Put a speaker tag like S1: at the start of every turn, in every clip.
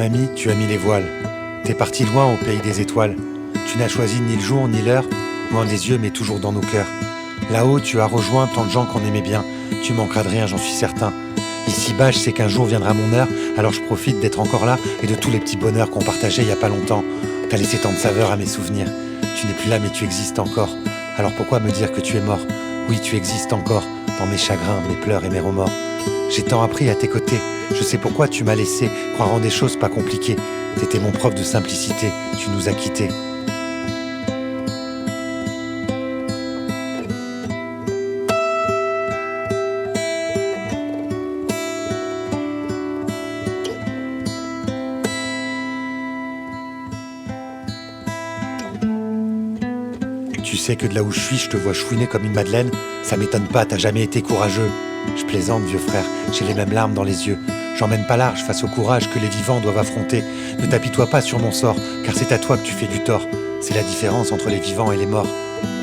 S1: ami, tu as mis les voiles. T'es parti loin au pays des étoiles. Tu n'as choisi ni le jour ni l'heure, loin des yeux mais toujours dans nos cœurs. Là-haut, tu as rejoint tant de gens qu'on aimait bien. Tu manqueras de rien, j'en suis certain. Ici-bas, je sais qu'un jour viendra mon heure, alors je profite d'être encore là et de tous les petits bonheurs qu'on partageait il y a pas longtemps. T'as laissé tant de saveur à mes souvenirs. Tu n'es plus là mais tu existes encore. Alors pourquoi me dire que tu es mort? Oui, tu existes encore, dans mes chagrins, mes pleurs et mes remords. J'ai tant appris à tes côtés. Je sais pourquoi tu m'as laissé croire en des choses pas compliquées. T'étais mon prof de simplicité, tu nous as quittés. Tu sais que de là où je suis, je te vois chouiner comme une madeleine. Ça m'étonne pas, t'as jamais été courageux. Je plaisante, vieux frère, j'ai les mêmes larmes dans les yeux. J'emmène pas large face au courage que les vivants doivent affronter. Ne t'apitoie pas sur mon sort, car c'est à toi que tu fais du tort. C'est la différence entre les vivants et les morts.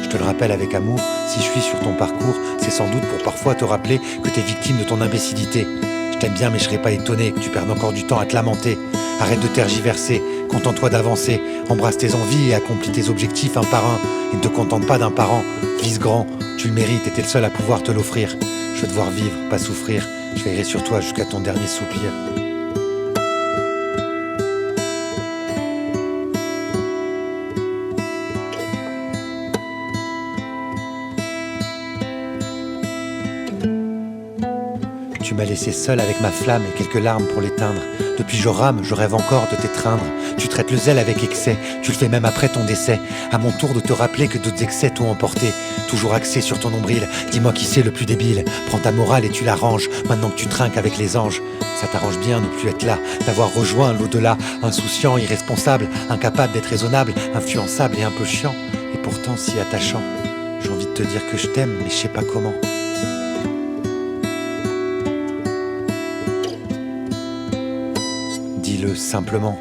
S1: Je te le rappelle avec amour, si je suis sur ton parcours, c'est sans doute pour parfois te rappeler que t'es victime de ton imbécilité. Je t'aime bien mais je serais pas étonné que tu perdes encore du temps à te lamenter. Arrête de tergiverser, contente-toi d'avancer. Embrasse tes envies et accomplis tes objectifs un par un. Et ne te contente pas d'un parent, vise grand. Tu le mérites et t'es le seul à pouvoir te l'offrir. Je veux te voir vivre, pas souffrir. Je veillerai sur toi jusqu'à ton dernier soupir. Tu m'as laissé seul avec ma flamme et quelques larmes pour l'éteindre. Depuis je rame, je rêve encore de t'étreindre. Tu traites le zèle avec excès, tu le fais même après ton décès. À mon tour de te rappeler que d'autres excès t'ont emporté. Toujours axé sur ton nombril, dis-moi qui c'est le plus débile. Prends ta morale et tu la ranges, maintenant que tu trinques avec les anges. Ça t'arrange bien ne plus être là, d'avoir rejoint l'au-delà. Insouciant, irresponsable, incapable d'être raisonnable, influençable et un peu chiant. Et pourtant si attachant. J'ai envie de te dire que je t'aime, mais je sais pas comment. Dis-le simplement.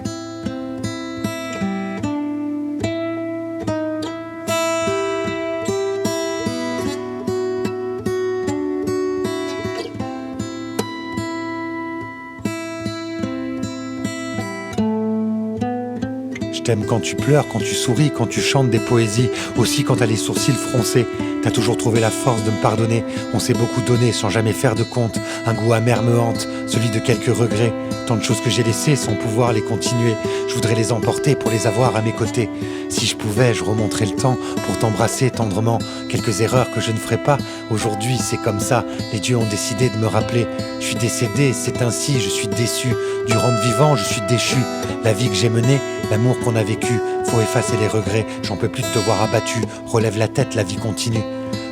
S1: Je t'aime quand tu pleures, quand tu souris, quand tu chantes des poésies, aussi quand t'as les sourcils froncés. T'as toujours trouvé la force de me pardonner. On s'est beaucoup donné sans jamais faire de compte. Un goût amer me hante, celui de quelques regrets. Tant de choses que j'ai laissées sans pouvoir les continuer. Je voudrais les emporter pour les avoir à mes côtés. Si je pouvais, je remonterais le temps pour t'embrasser tendrement. Quelques erreurs que je ne ferai pas. Aujourd'hui, c'est comme ça. Les dieux ont décidé de me rappeler. Je suis décédé, c'est ainsi, je suis déçu. Du rendre vivant, je suis déchu. La vie que j'ai menée, l'amour qu'on a vécu. Faut effacer les regrets, j'en peux plus de te voir abattu. Relève la tête, la vie continue.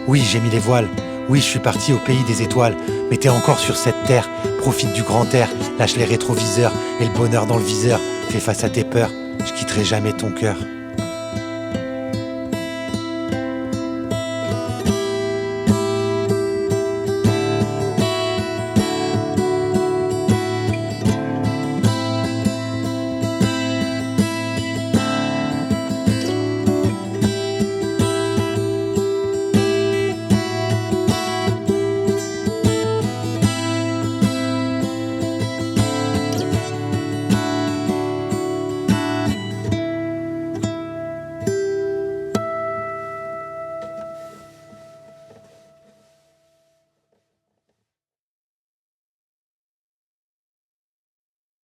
S1: Oui, j'ai mis les voiles. Oui, je suis parti au pays des étoiles. Mais t'es encore sur cette terre. Profite du grand air, lâche les rétroviseurs et le bonheur dans le viseur. Fais face à tes peurs, je quitterai jamais ton cœur.